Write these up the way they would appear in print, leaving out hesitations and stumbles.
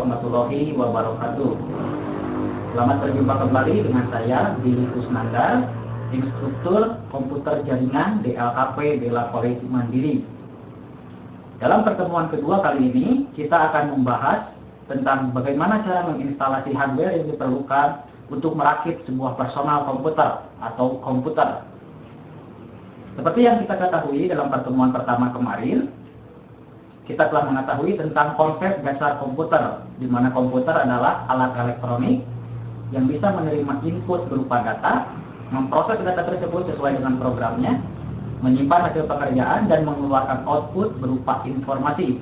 warahmatullahi wabarakatuh. Selamat berjumpa kembali dengan saya, Billy Kusnandar, instruktur komputer jaringan DLKP Bela Koleksi Mandiri. Dalam pertemuan kedua kali ini, kita akan membahas tentang bagaimana cara menginstalasi hardware yang diperlukan untuk merakit sebuah personal komputer atau komputer. Seperti yang kita ketahui dalam pertemuan pertama kemarin, kita telah mengetahui tentang konsep dasar komputer, di mana komputer adalah alat elektronik yang bisa menerima input berupa data, memproses data tersebut sesuai dengan programnya, menyimpan hasil pekerjaan, dan mengeluarkan output berupa informasi.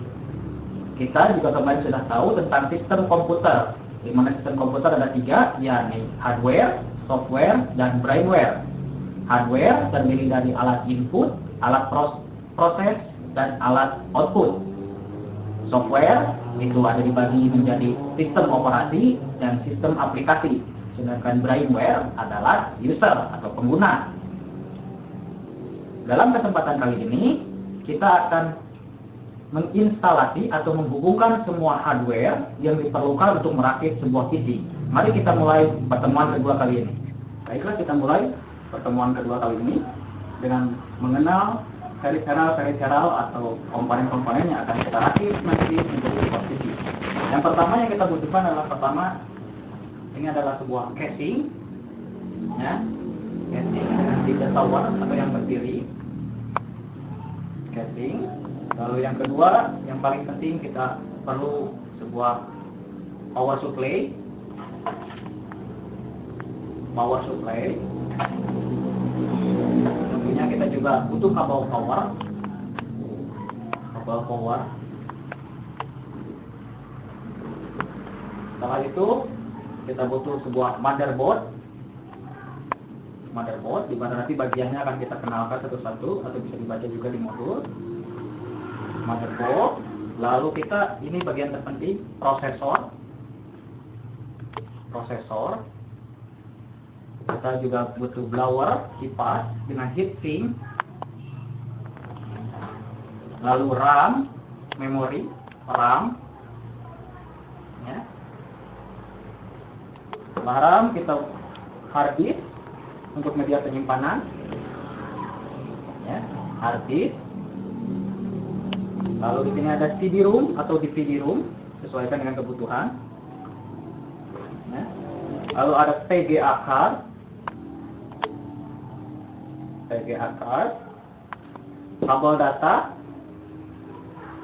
Kita juga kemarin sudah tahu tentang sistem komputer, di mana sistem komputer ada 3, yakni hardware, software, dan brainware. Hardware terdiri dari alat input, alat proses, dan alat output. Software itu ada dibagi menjadi sistem operasi dan sistem aplikasi, sedangkan brainware adalah user atau pengguna. Dalam kesempatan kali ini, kita akan menginstalasi atau menghubungkan semua hardware yang diperlukan untuk merakit sebuah PC. Mari kita mulai pertemuan kedua kali ini. Baiklah, kita mulai pertemuan kedua kali ini dengan mengenal peripheral atau komponen-komponen yang akan kita rakit nanti menjadi sebuah PC. Yang pertama yang kita butuhkan adalah ini adalah sebuah casing, ya, casing dengan 3 tower atau yang berdiri, casing. Lalu yang kedua, yang paling penting, kita perlu sebuah power supply. Tentunya kita juga butuh kabel power. Setelah itu kita butuh sebuah motherboard, di mana nanti bagiannya akan kita kenalkan satu-satu atau bisa dibaca juga di modul motherboard. Lalu kita, ini bagian terpenting, prosesor. Kita juga butuh blower, kipas dengan heatsink. Lalu RAM, memori RAM, ya. Setelah RAM kita hard disk untuk media penyimpanan, ya, hard disk. Lalu di sini ada CD-ROM atau DVD room, sesuaikan dengan kebutuhan. Ya. Lalu ada VGA card, kabel data,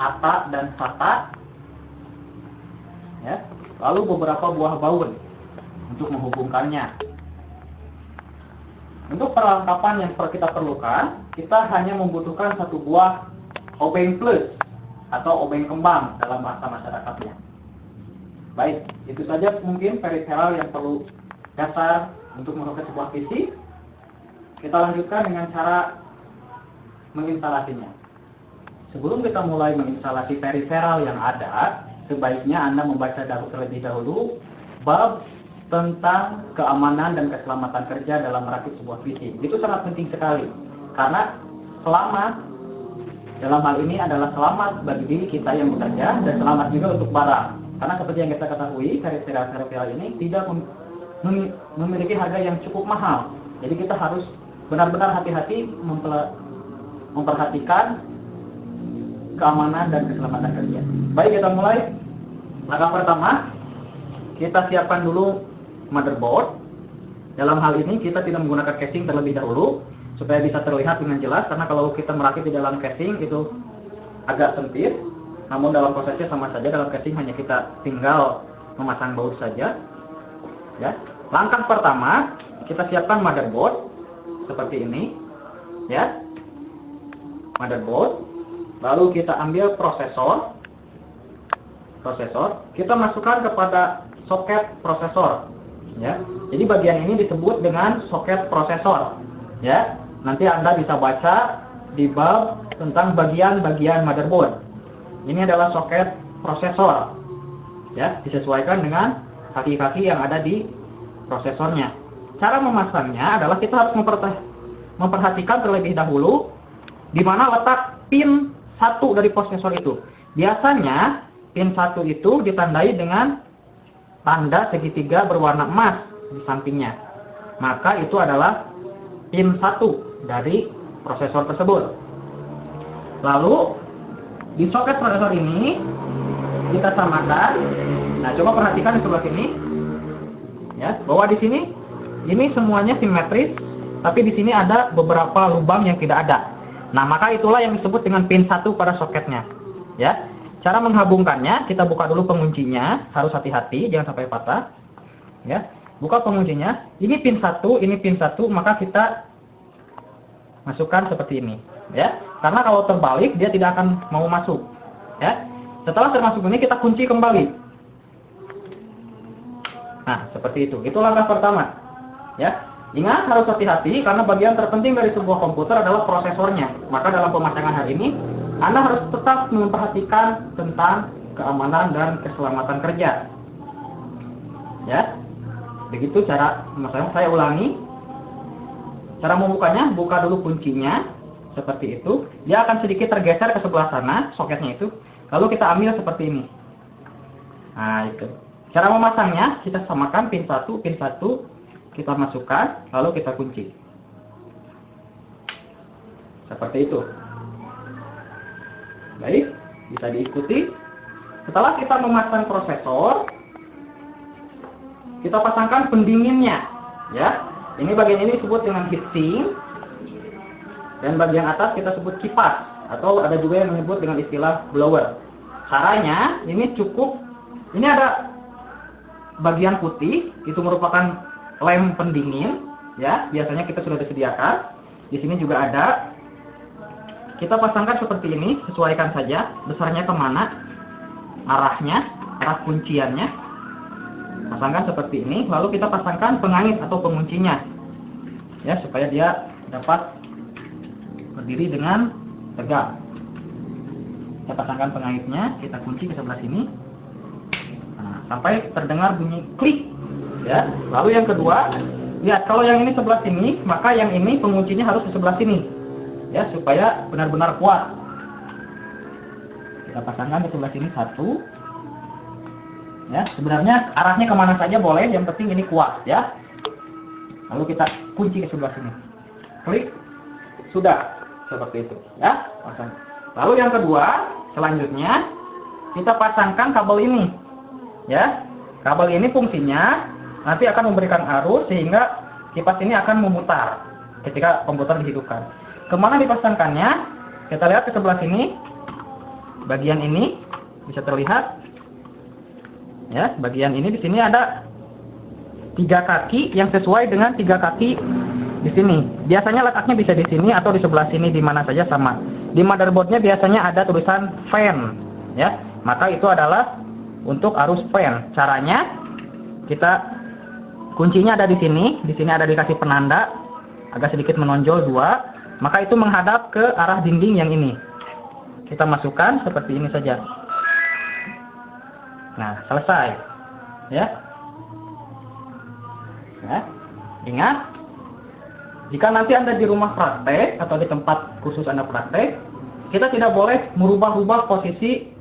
ATA dan SATA, ya. Lalu beberapa buah baut untuk menghubungkannya. Untuk perlengkapan yang kita perlukan, kita hanya membutuhkan 1 buah obeng plus atau obeng kembang dalam bahasa masyarakatnya. Baik, itu saja mungkin peripheral yang perlu dasar untuk merakit sebuah PC. Kita lanjutkan dengan cara menginstalasinya. Sebelum kita mulai menginstalasi peripheral yang ada, sebaiknya Anda membaca terlebih dahulu bab tentang keamanan dan keselamatan kerja dalam merakit sebuah PC. Itu sangat penting sekali, karena selamat dalam hal ini adalah selamat bagi diri kita yang bekerja dan selamat juga untuk barang. Karena seperti yang kita ketahui, peripheral ini tidak memiliki harga yang cukup mahal. Jadi kita harus benar-benar hati-hati memperhatikan keamanan dan keselamatan kerja. Baik, kita mulai. Langkah pertama, kita siapkan dulu motherboard. Dalam hal ini kita tidak menggunakan casing terlebih dahulu supaya bisa terlihat dengan jelas, karena kalau kita merakit di dalam casing itu agak sempit. Namun dalam prosesnya sama saja, dalam casing hanya kita tinggal memasang baut saja, ya. Langkah pertama, kita siapkan motherboard seperti ini, ya, motherboard. Lalu kita ambil prosesor, kita masukkan kepada soket prosesor, ya. Jadi bagian ini disebut dengan soket prosesor, ya. Nanti Anda bisa baca di bab tentang bagian-bagian motherboard. Ini adalah soket prosesor, ya, disesuaikan dengan kaki-kaki yang ada di prosesornya. Cara memasangnya adalah kita harus memperhatikan terlebih dahulu di mana letak pin 1 dari prosesor itu. Biasanya pin 1 itu ditandai dengan tanda segitiga berwarna emas di sampingnya. Maka itu adalah pin 1 dari prosesor tersebut. Lalu di soket prosesor ini kita samakan. Nah, coba perhatikan di sebelah sini. Ya, bahwa di sini ini semuanya simetris, tapi di sini ada beberapa lubang yang tidak ada. Nah, maka itulah yang disebut dengan pin 1 pada soketnya. Ya. Cara menghubungkannya, kita buka dulu penguncinya, harus hati-hati jangan sampai patah. Ya. Buka penguncinya. Ini pin 1, ini pin 1, maka kita masukkan seperti ini, ya. Karena kalau terbalik dia tidak akan mau masuk, ya. Setelah termasuk ini kita kunci kembali. Nah, seperti itu. Itu langkah pertama, ya. Ingat, harus hati-hati karena bagian terpenting dari sebuah komputer adalah prosesornya. Maka dalam pemasangan hari ini Anda harus tetap memperhatikan tentang keamanan dan keselamatan kerja, ya. Begitu cara pemasangan. Saya ulangi. Cara membukanya, buka dulu kuncinya seperti itu. Dia akan sedikit tergeser ke sebelah sana soketnya itu. Lalu kita ambil seperti ini. Nah, itu. Cara memasangnya, kita samakan pin 1, kita masukkan, lalu kita kunci. Seperti itu. Baik, bisa diikuti. Setelah kita memasang prosesor, kita pasangkan pendinginnya, ya. Ini bagian ini disebut dengan heatsink, dan bagian atas kita sebut kipas, atau ada juga yang menyebut dengan istilah blower. Caranya ini cukup, ini ada bagian putih, itu merupakan lem pendingin, ya. Biasanya kita sudah disediakan. Di sini juga ada. Kita pasangkan seperti ini, sesuaikan saja besarnya kemana, arahnya, arah kunciannya. Pasangkan seperti ini, lalu kita pasangkan pengait atau penguncinya, ya, supaya dia dapat berdiri dengan tegak. Kita pasangkan pengaitnya, kita kunci ke sebelah sini. Nah, sampai terdengar bunyi klik, ya. Lalu yang kedua, lihat kalau yang ini sebelah sini, maka yang ini penguncinya harus di sebelah sini, ya, supaya benar-benar kuat. Kita pasangkan di sebelah sini satu. Ya, sebenarnya arahnya kemana saja boleh, yang penting ini kuat, ya. Lalu kita kunci ke sebelah sini, klik, sudah seperti itu, ya. Pasang. Lalu yang kedua, selanjutnya kita pasangkan kabel ini, ya. Kabel ini fungsinya nanti akan memberikan arus sehingga kipas ini akan memutar ketika komputer dihidupkan. Kemana dipasangkannya? Kita lihat ke sebelah sini, bagian ini bisa terlihat. Ya, bagian ini di sini ada 3 kaki yang sesuai dengan 3 kaki di sini. Biasanya letaknya bisa di sini atau di sebelah sini, di mana saja sama. Di motherboardnya biasanya ada tulisan fan, ya. Maka itu adalah untuk arus fan. Caranya kita kuncinya ada di sini. Di sini ada dikasih penanda agak sedikit menonjol 2. Maka itu menghadap ke arah dinding yang ini. Kita masukkan seperti ini saja. Nah, selesai, ya. Ya. Ingat, jika nanti Anda di rumah praktek atau di tempat khusus Anda praktek, kita tidak boleh merubah-rubah posisi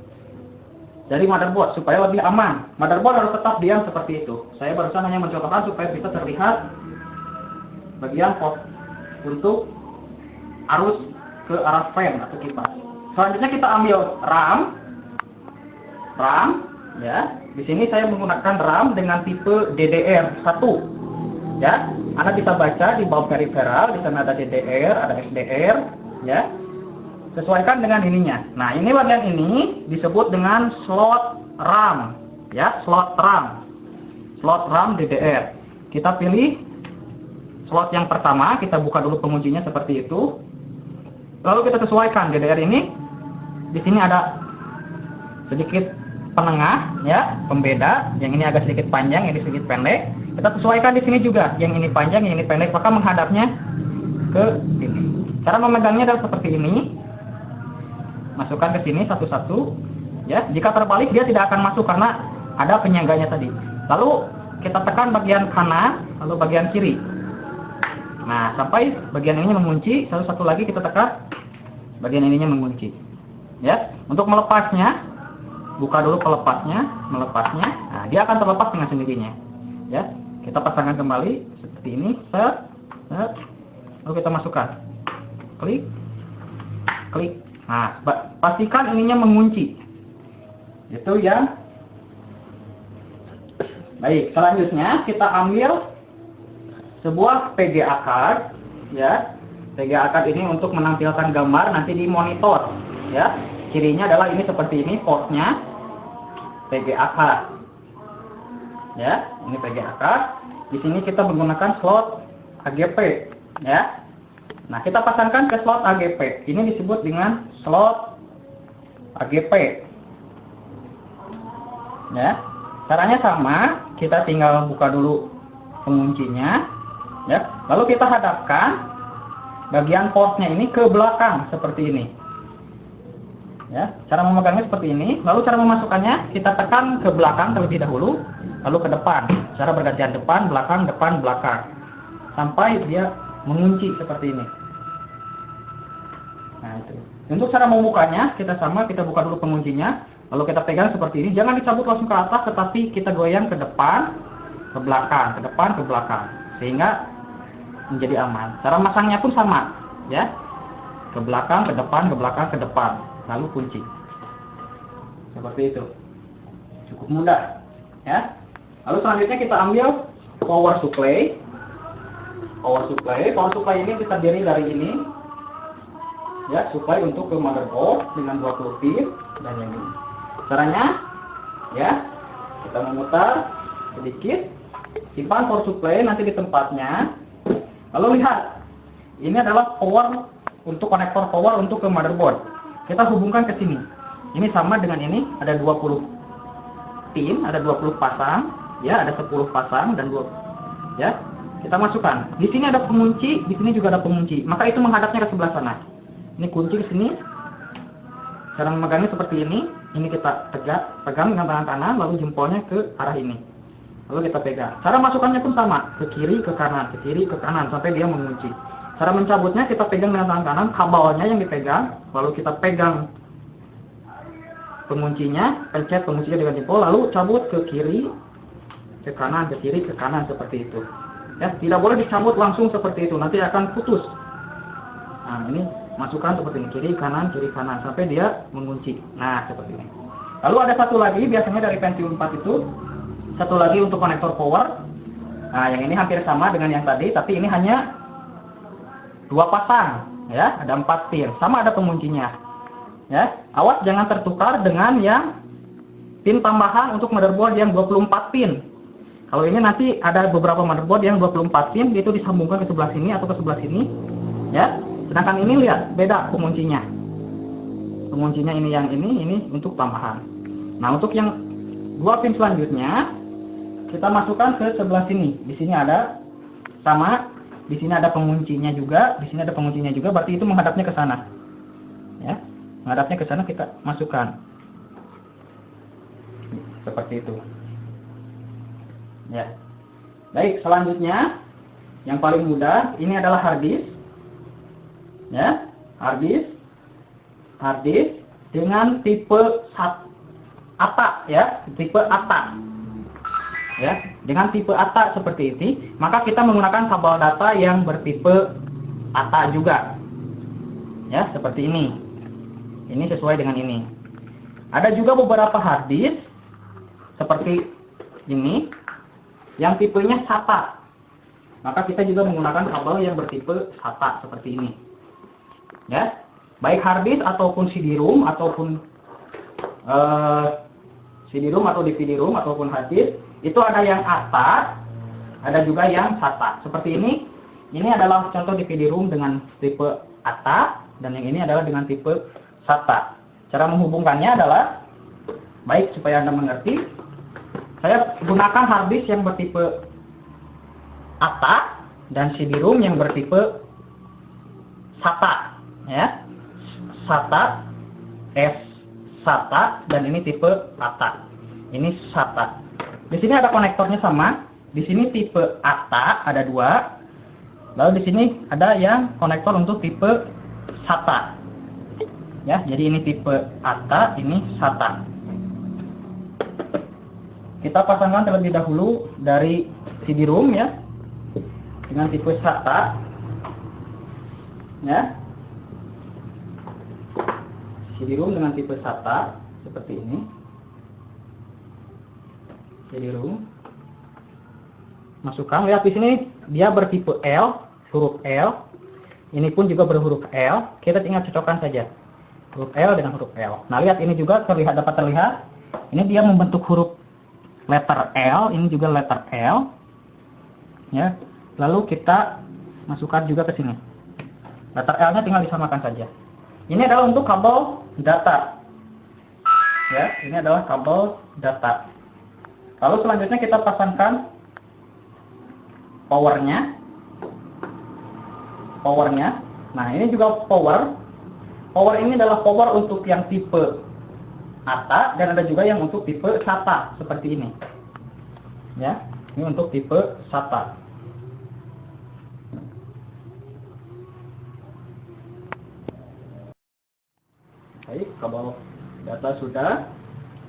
dari motherboard supaya lebih aman. Motherboard harus tetap diam seperti itu. Saya barusan hanya mencontohkan supaya bisa terlihat bagian port untuk arus ke arah fan atau kipas. Selanjutnya kita ambil RAM, ya. Di sini saya menggunakan RAM dengan tipe DDR1, ya. Anda bisa baca di bawah peripheral, di sana ada DDR, ada SDR, ya. Sesuaikan dengan ininya. Nah, ini bagian ini disebut dengan slot RAM, ya, slot RAM DDR. Kita pilih slot yang pertama, kita buka dulu penguncinya seperti itu. Lalu kita sesuaikan DDR ini. Di sini ada sedikit penengah, ya, pembeda. Yang ini agak sedikit panjang, yang ini sedikit pendek. Kita sesuaikan di sini juga, yang ini panjang, yang ini pendek, maka menghadapnya ke sini. Cara memegangnya adalah seperti ini. Masukkan ke sini satu-satu, ya. Jika terbalik dia tidak akan masuk karena ada penyangganya tadi. Lalu kita tekan bagian kanan, lalu bagian kiri. Nah, sampai bagian ininya mengunci, satu-satu lagi kita tekan bagian ininya mengunci. Ya, untuk melepasnya buka dulu pelepasnya, melepasnya. Nah, dia akan terlepas dengan sendirinya. Ya, kita pasangkan kembali seperti ini. Set, set. Lalu kita masukkan. Klik, klik. Nah, pastikan ininya mengunci. Itu yang baik. Selanjutnya kita ambil sebuah PGA card, ya. PGA card ini untuk menampilkan gambar nanti di monitor, ya. Cirinya adalah ini seperti ini portnya PGA card, ya. Ini PGA card. Di sini kita menggunakan slot AGP, ya. Nah, kita pasangkan ke slot AGP. Ini disebut dengan slot AGP, ya. Caranya sama, kita tinggal buka dulu penguncinya, ya. Lalu kita hadapkan bagian portnya ini ke belakang seperti ini, ya. Cara memegangnya seperti ini. Lalu cara memasukkannya, kita tekan ke belakang terlebih dahulu, lalu ke depan. Cara bergantian depan, belakang, sampai dia mengunci seperti ini. Nah, itu. Untuk cara membukanya, kita buka dulu penguncinya, lalu kita pegang seperti ini. Jangan dicabut langsung ke atas, tetapi kita goyang ke depan, ke belakang, ke depan, ke belakang, sehingga menjadi aman. Cara masangnya pun sama, ya. Ke belakang, ke depan, ke belakang, ke depan, lalu kunci. Seperti itu. Cukup mudah, ya. Lalu selanjutnya kita ambil power supply. Power supply ini terdiri dari ini, ya, supply untuk ke motherboard dengan 20 pin dan yang ini. Caranya, ya, kita memutar sedikit, simpan power supply nanti di tempatnya. Lalu lihat, ini adalah power untuk konektor power untuk ke motherboard. Kita hubungkan ke sini. Ini sama dengan ini, ada 20 pin, ada 20 pasang, ya, ada 10 pasang dan 2, ya. Kita masukkan. Di sini ada pengunci, di sini juga ada pengunci. Maka itu menghadapnya ke sebelah sana. Ini kunci ke sini. Cara memegangnya seperti ini. Ini kita pegang dengan tangan kanan, lalu jempolnya ke arah ini. Lalu kita pegang. Cara masukkannya pun sama, ke kiri, ke kanan, sampai dia mengunci. Cara mencabutnya, kita pegang dengan tangan kanan, kabelnya yang dipegang, lalu kita pegang penguncinya, pencet penguncinya dengan jempol, lalu cabut ke kiri, ke kanan, ke kiri, ke kanan, seperti itu. Ya, tidak boleh dicabut langsung seperti itu, nanti akan putus. Nah, ini masukkan seperti ini, kiri, kanan, sampai dia mengunci. Nah, seperti ini. Lalu ada satu lagi, biasanya dari Pentium 4 itu, satu lagi untuk konektor power. Nah, yang ini hampir sama dengan yang tadi, tapi ini hanya 2 pasang, ya. Ada 4 pin, sama ada penguncinya, ya. Awas jangan tertukar dengan yang pin tambahan untuk motherboard yang 24 pin. Kalau ini nanti ada beberapa motherboard yang 24 pin, itu disambungkan ke sebelah sini atau ke sebelah sini, ya. Sedangkan ini lihat beda penguncinya. Penguncinya ini yang ini untuk tambahan. Nah, untuk yang 2 pin selanjutnya, kita masukkan ke sebelah sini. Di sini ada sama, di sini ada penguncinya juga, di sini ada penguncinya juga, berarti itu menghadapnya ke sana. Ya, menghadapnya ke sana, kita masukkan. Seperti itu. Ya. Baik, selanjutnya yang paling mudah, ini adalah hard disk. Ya, hard disk dengan tipe ATA, ya, tipe ATA. Ya, dengan tipe ATA seperti ini, maka kita menggunakan kabel data yang bertipe ATA juga. Ya, seperti ini. Ini sesuai dengan ini. Ada juga beberapa hard disk seperti ini yang tipenya SATA. Maka kita juga menggunakan kabel yang bertipe SATA seperti ini. Ya, baik hard disk ataupun CD-ROM ataupun CD-ROM atau DVD-ROM ataupun hard disk, itu ada yang ATA, ada juga yang SATA. Seperti ini adalah contoh DVD-ROM dengan tipe ATA, dan yang ini adalah dengan tipe SATA. Cara menghubungkannya adalah, baik supaya Anda mengerti, saya gunakan hard disk yang bertipe ATA dan CD-ROM yang bertipe SATA, ya, SATA, SATA, dan ini tipe ATA. Ini SATA. Di sini ada konektornya sama. Di sini tipe ATA ada 2. Lalu di sini ada yang konektor untuk tipe SATA. Ya, jadi ini tipe ATA, ini SATA. kita pasangkan terlebih dahulu dari CD-ROM ya, dengan tipe SATA ya. CD-ROM dengan tipe SATA seperti ini. CD-ROM masukkan, lihat di sini dia bertipe L, huruf L. Ini pun juga berhuruf L. Kita tinggal cocokkan saja huruf L dengan huruf L. Nah, lihat ini juga dapat terlihat. Ini dia membentuk huruf letter L, ini juga letter L. Ya. Lalu kita masukkan juga ke sini. Letter L-nya tinggal disamakan saja. Ini adalah untuk kabel data. Ya, ini adalah kabel data. Lalu selanjutnya kita pasangkan powernya. Nah, ini juga power ini adalah power untuk yang tipe ATA, dan ada juga yang untuk tipe SATA seperti ini ya. Ini untuk tipe SATA. Baik, kabel data sudah.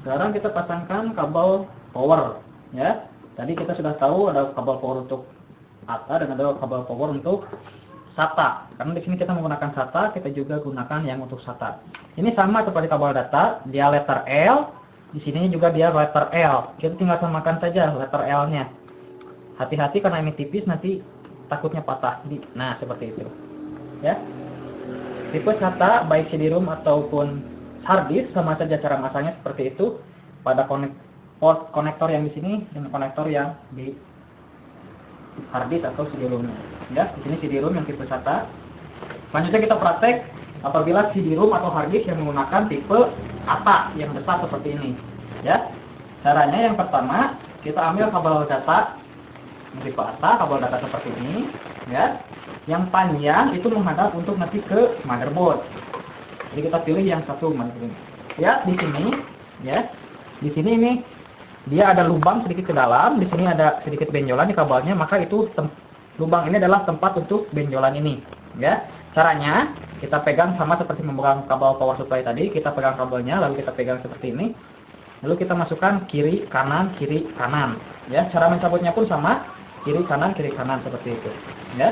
Sekarang kita pasangkan kabel power ya. Tadi kita sudah tahu ada kabel power untuk ATA dan ada kabel power untuk SATA. Karena di sini kita menggunakan SATA, kita juga gunakan yang untuk SATA. Ini sama seperti kabel data, dia letter L. Di sini juga dia letter L. Kita tinggal samakan saja letter L-nya. Hati-hati karena ini tipis, nanti takutnya patah. Nah, seperti itu. Ya. Tipe SATA baik CD-ROM ataupun hard disk sama saja cara masangnya seperti itu. Pada port konektor yang di sini dengan konektor yang di hard disk atau CD-ROM. Ya, di sini CD-ROM yang tipe SATA. Selanjutnya kita praktek apabila CD-ROM atau hard disk yang menggunakan tipe ATA yang besar seperti ini. Ya, caranya yang pertama kita ambil kabel data tipe ATA, kabel data seperti ini. Ya, yang panjang itu menghadap untuk nanti ke motherboard. Jadi kita pilih yang satu motherboard. Ya, di sini, ya, di sini ini dia ada lubang sedikit ke dalam. Di sini ada sedikit benjolan di kabelnya, maka itu lubang ini adalah tempat untuk benjolan ini ya. Caranya kita pegang sama seperti memegang kabel power supply tadi. Kita pegang kabelnya, lalu kita pegang seperti ini, lalu kita masukkan kiri kanan ya. Cara mencabutnya pun sama, kiri kanan seperti itu ya.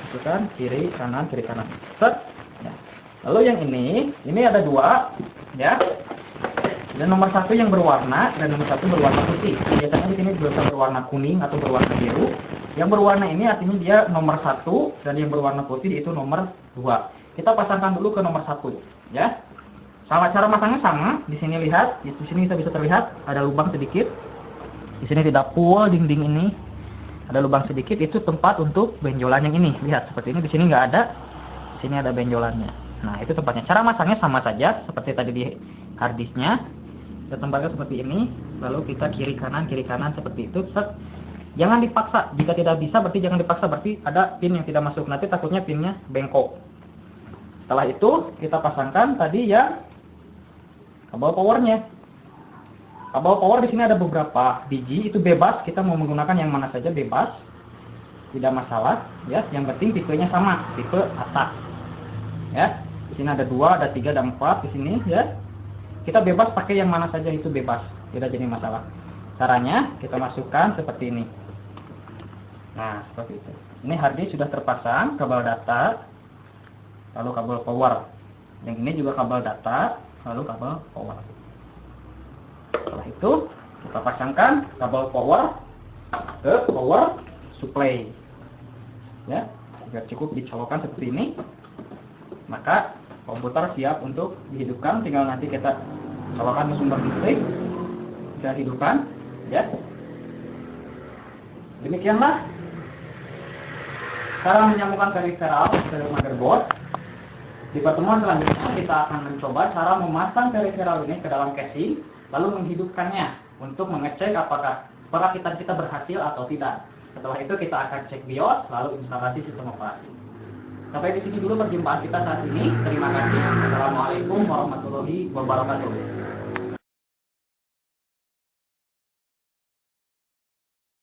Masukkan kiri kanan set ya. Lalu yang ini ada dua ya. Dan nomor satu yang berwarna dan nomor satu berwarna putih. Biasanya di sini juga berwarna kuning atau berwarna biru. Yang berwarna ini artinya dia nomor 1, dan yang berwarna putih itu nomor 2. Kita pasangkan dulu ke nomor 1 ya. Cara masangnya sama. Di sini lihat, di sini kita bisa terlihat ada lubang sedikit. Di sini tidak full dinding ini. Ada lubang sedikit, itu tempat untuk benjolan yang ini. Lihat seperti ini, di sini nggak ada. Di sini ada benjolannya. Nah, itu tempatnya. Cara masangnya sama saja seperti tadi di hard disknya. Kita tempatkan seperti ini, lalu kita kiri kanan seperti itu. Set. Jangan dipaksa. Jika tidak bisa berarti jangan dipaksa, berarti ada pin yang tidak masuk. Nanti takutnya pinnya bengkok. Setelah itu kita pasangkan tadi ya kabel powernya. Kabel power di sini ada beberapa biji, itu bebas. Kita mau menggunakan yang mana saja bebas, tidak masalah ya. Yang penting tipenya sama, tipe ATA ya. Di sini ada 2, ada 3, ada 4 di sini ya. Kita bebas pakai yang mana saja, itu bebas, tidak jadi masalah. Caranya kita masukkan seperti ini. Nah, seperti itu. Ini hard disk sudah terpasang, kabel data, lalu kabel power. Yang ini juga kabel data, lalu kabel power. Setelah itu kita pasangkan kabel power ke power supply. Ya, sudah cukup dicolokkan seperti ini. Maka komputer siap untuk dihidupkan. Tinggal nanti kita colokkan ke sumber listrik, kita hidupkan ya. Demikianlah cara menyambungkan peripheral ke motherboard. Di pertemuan selanjutnya kita akan mencoba cara memasang peripheral ini ke dalam casing, lalu menghidupkannya untuk mengecek apakah kita berhasil atau tidak. Setelah itu kita akan cek BIOS, lalu instalasi sistem operasi. Sampai di sini dulu perjumpaan kita saat ini. Terima kasih. Assalamualaikum warahmatullahi wabarakatuh.